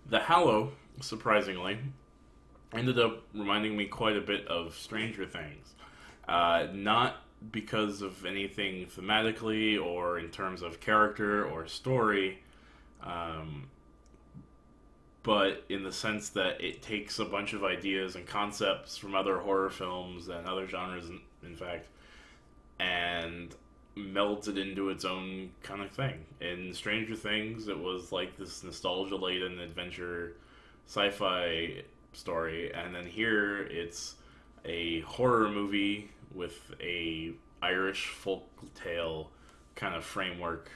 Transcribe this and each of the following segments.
The Hallow, surprisingly, ended up reminding me quite a bit of Stranger Things. Not because of anything thematically or in terms of character or story, um, but in the sense that it takes a bunch of ideas and concepts from other horror films and other genres, in fact, and melds it into its own kind of thing. In Stranger Things, it was like this nostalgia laden adventure sci fi story, and then here it's a horror movie with a Irish folk tale kind of framework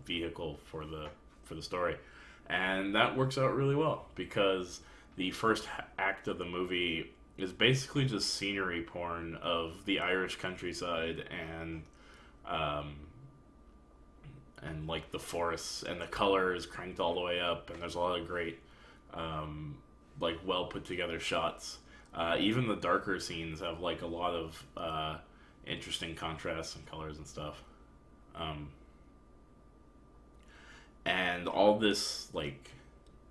vehicle for the story. And that works out really well because the first act of the movie is basically just scenery porn of the Irish countryside um, and like the forests, and the color is cranked all the way up, and there's a lot of great um, like well put together shots. Even the darker scenes have like a lot of interesting contrasts and colors and stuff. Um, and all this like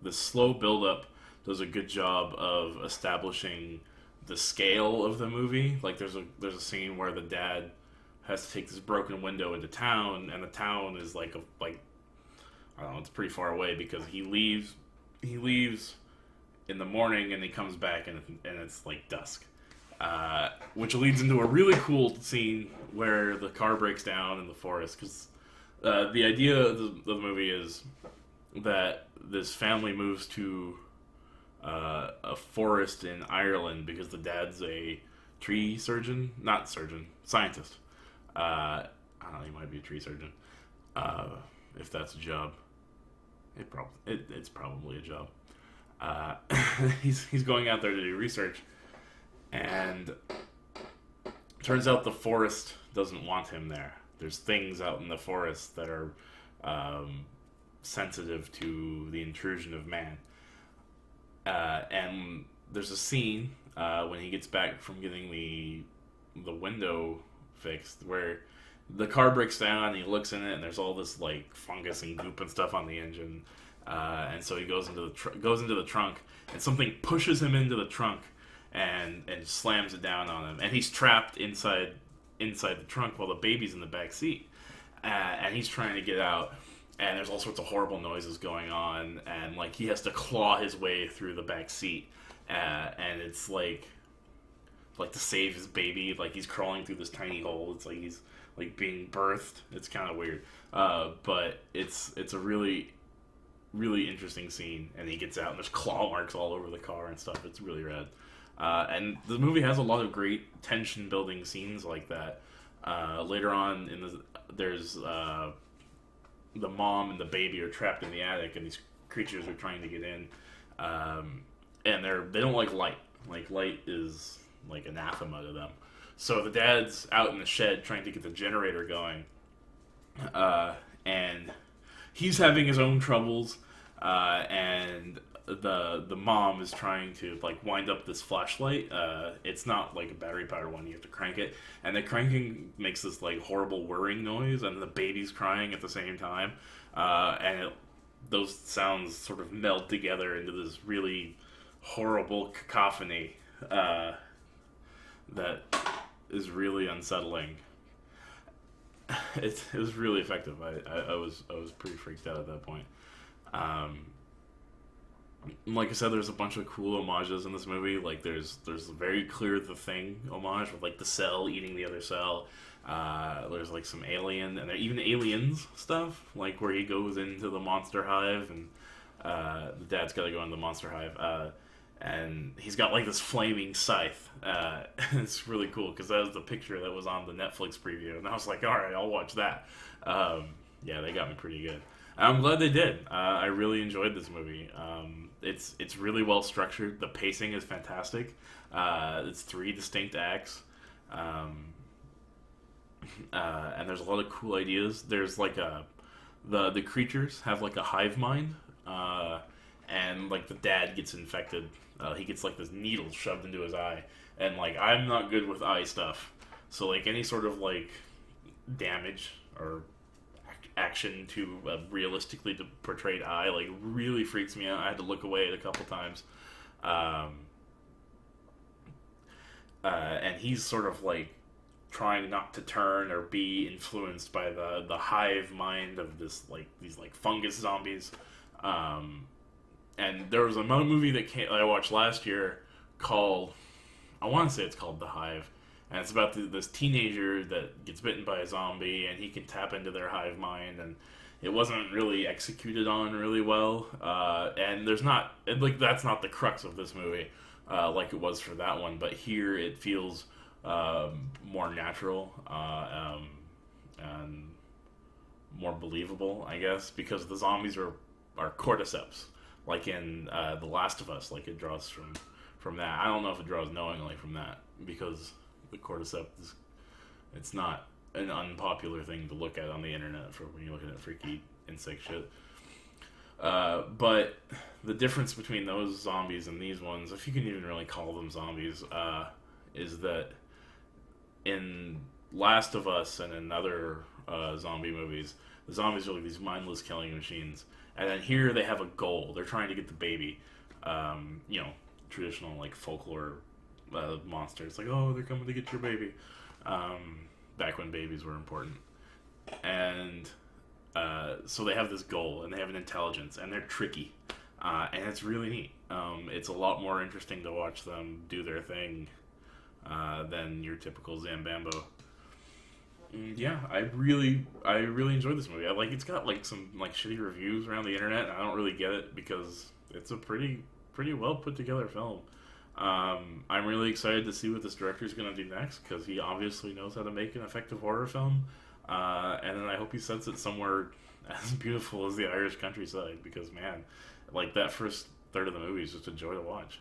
the slow build up does a good job of establishing the scale of the movie. Like there's a scene where the dad has to take this broken window into town, and the town is like I don't know, it's pretty far away because he leaves in the morning and he comes back and it's like dusk. Which leads into a really cool scene where the car breaks down in the forest because the idea of the movie is that this family moves to a forest in Ireland because the dad's a tree surgeon, not surgeon, scientist. I don't know, he might be a tree surgeon. If that's a job, it's probably a job. Uh, he's going out there to do research, and turns out the forest doesn't want him there. There's things out in the forest that are sensitive to the intrusion of man. And there's a scene when he gets back from getting the window fixed where the car breaks down and he looks in it and there's all this like fungus and goop and stuff on the engine. And so he goes into the trunk, and something pushes him into the trunk and slams it down on him, and he's trapped inside the trunk while the baby's in the back seat, and he's trying to get out, and there's all sorts of horrible noises going on, and like he has to claw his way through the back seat, and it's like to save his baby, like he's crawling through this tiny hole. It's like he's like being birthed. It's kind of weird, but it's a really interesting scene, and he gets out and there's claw marks all over the car and stuff. It's really rad. And the movie has a lot of great tension building scenes like that. Later on there's the mom and the baby are trapped in the attic, and these creatures are trying to get in, and they don't like light. Like light is like anathema to them. So the dad's out in the shed trying to get the generator going, and he's having his own troubles, and the mom is trying to like wind up this flashlight. It's not like a battery powered one; you have to crank it, and the cranking makes this like horrible whirring noise, and the baby's crying at the same time, those sounds sort of meld together into this really horrible cacophony that is really unsettling. It was really effective. I was pretty freaked out at that point. Like I said, there's a bunch of cool homages in this movie. Like there's a very clear The Thing homage with like the cell eating the other cell. There's like some alien, and there even aliens stuff, like where he goes into the monster hive, and the dad's got to go into the monster hive, and he's got like this flaming scythe. It's really cool because that was the picture that was on the Netflix preview, and I was like, all right, I'll watch that. Yeah, they got me pretty good. I'm glad they did. I really enjoyed this movie. It's really well structured. The pacing is fantastic. It's 3 distinct acts, and there's a lot of cool ideas. There's like the creatures have like a hive mind, and like the dad gets infected. He gets like this needle shoved into his eye, and like I'm not good with eye stuff, so like any sort of like damage or action to a realistically portrayed eye, like, really freaks me out. I had to look away a couple times. And he's sort of like trying not to turn or be influenced by the hive mind of these fungus zombies. And there was a movie that I watched last year called, I want to say it's called The Hive, and it's about this teenager that gets bitten by a zombie, and he can tap into their hive mind, and it wasn't really executed on really well, and that's not the crux of this movie, like it was for that one, but here it feels more natural, and more believable, I guess, because the zombies are cordyceps, like in The Last of Us. Like, it draws from that. I don't know if it draws knowingly from that, because the cordyceps it's not an unpopular thing to look at on the internet for when you're looking at freaky insect shit. But the difference between those zombies and these ones, if you can even really call them zombies, is that in Last of Us and in other zombie movies, the zombies are like these mindless killing machines. And then here they have a goal. They're trying to get the baby. Traditional like folklore monsters. Like, oh, they're coming to get your baby. Back when babies were important. And so they have this goal, and they have an intelligence, and they're tricky. And it's really neat. It's a lot more interesting to watch them do their thing than your typical Zambambo. Yeah, I really enjoyed this movie. It's got like some like shitty reviews around the internet, and I don't really get it because it's a pretty well put together film. I'm really excited to see what this director's going to do next, because he obviously knows how to make an effective horror film, and then I hope he sets it somewhere as beautiful as the Irish countryside, because man, like, that first third of the movie is just a joy to watch.